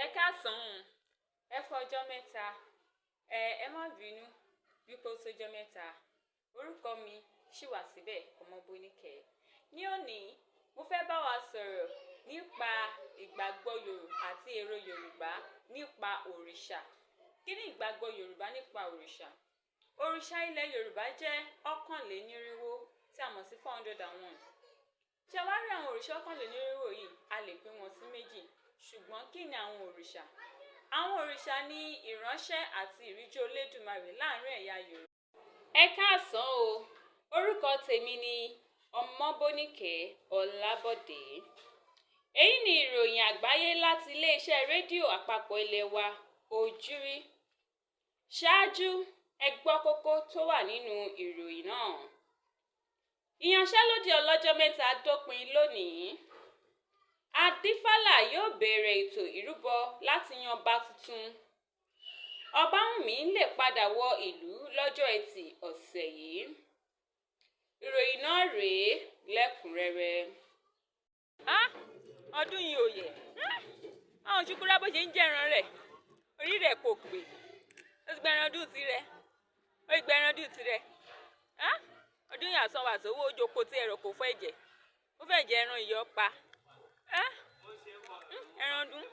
Ẹ káàsán, ẹ kú ọjọ́ mẹ́ta, ẹ má bínú wípé ó tójọ́ mẹ́ta. Orúkọ mi ṣì wà síbẹ̀, Ọmọbóníkẹ́. Ní òní, mo fẹ́ bá wa sọ̀rọ̀ nípa ìgbàgbọ́ àti èrò Yorùbá nípa òrìṣà. Kí ni ìgbàgbọ́ Yorùbá nípa òrìṣà? Òrìṣà ilẹ̀ Yorùbá jẹ́ 450 tí a mọ̀ sí 401. Ṣé wá rí àwọn òrìṣà 450 yìí? A lè pín wọn sí méjì. Ṣùgbọ́n kí ni àwọn òrìṣà? Àwọn òrìṣà ní ìránṣẹ́ àti ìríjú Olódùmarè láàrin ẹ̀yà Yorùbá. Ẹ káàsán o, orúkọ tèmi ni Ọmọbóníkẹ́ Ọlábọ̀dé. Èyí ni ìròyìn àgbáyé láti iléeṣẹ́ rédíò àpapọ̀ ilẹ̀ wa, Ojúrí. Ṣáájú, ẹ gbọ́ kókó tó wà nínú ìròyìn náà. Ìyanṣẹ́lódì ọlọ́jọ́ mẹ́ta dópin lónìí. Adífálà yóò bẹ̀rẹ̀ ètò ìrúbọ láti yan ọba tuntun. Ọbáwùnmí lè padà wọ ìlú lọ́jọ́ Ẹtì ọ̀sẹ̀ yìí. Ìròyìn náà rèé lẹ́kùnrẹ́rẹ́. Ọdún yìí ò yẹ. Àwọn ṣùkúrà bó ṣe ń jẹran rẹ̀, orí rẹ̀ kò pé. Ó ti gbẹran ọdún tirẹ̀. Ọdún yìí àsanwó àsowó ojoko tí ẹ̀rọ kò fẹ́ jẹ. Ó fẹ́ jẹ ẹran ìyọ́ pa. Ẹran ọdún.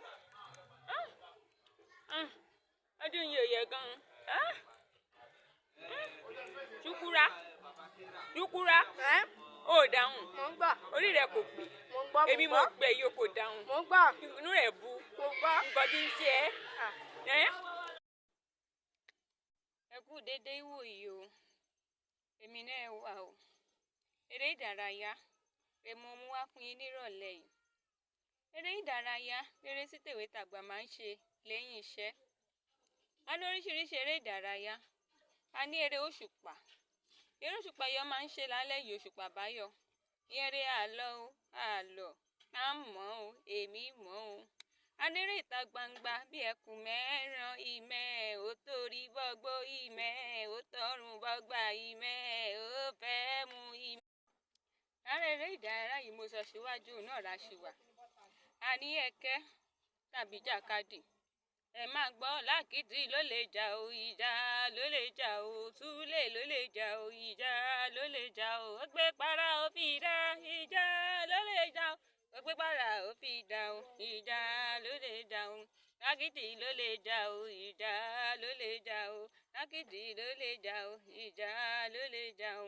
Ọdún yìí ò yẹ gan-an. Ṣùkúrà. Ó dáhùn. Mo ń gbọ́. Orí rẹ̀ kò pé. Mo ń gbọ́. Èmi mo gbẹ yìí kò dáhùn. Mo ń gbọ́. Inú rẹ̀ bu. Mo ń gbọ́. Nǹkan tí ń ṣe ẹ́. Ẹ kú déédéé ìwòyí o. Èmi náà wà o. Eré ìdárayá rẹ̀ mo mú wá fún yín nírọ̀lẹ́ yìí. Eré ìdárayá eré tí tèwe tàgbà máa ń ṣe lẹ́yìn iṣẹ́. A ní oríṣiríṣi eré ìdárayá. A ní eré òṣùpá. Eré òṣùpá yọ máa ń ṣe lálẹ́ yìí òṣùpá báyọ̀. Eré àlọ́ o, àlọ́. A mọ̀ o, èmi mọ̀ o. A ní eré ìta gbangba bí ẹkùn mẹ́ràn ìmẹ́ ò torí bọ́gbó ìmẹ́ ò tọrùn bọ́gbà ìmẹ́ ò fẹ́ mu ìmẹ́. Lára eré ìdárayá yìí mo sọ síwájú náà láṣìwà. A ní ẹkẹ́ tàbí jàkadì. Ẹ máa gbọ́ lákìtì ló lè jà o, ìjà ló lè jà o, túlẹ̀ ló lè jà o, ìjà ló lè jà o, ó gbé para ó fi dá, ìjà ló lè jà o, ó gbé para ó fi dá o, ìjà ló lè jà o, lákìtì ló lè jà o, ìjà ló lè jà o, lákìtì ló lè jà o, ìjà ló lè jà o.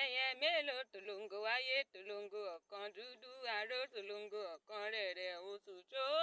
Ẹyẹ mélòó tòlóńgò wáyé tòlóńgò ọ̀kan dúdú aró tòlóńgò ọ̀kan rẹ̀rẹ̀ òtútù.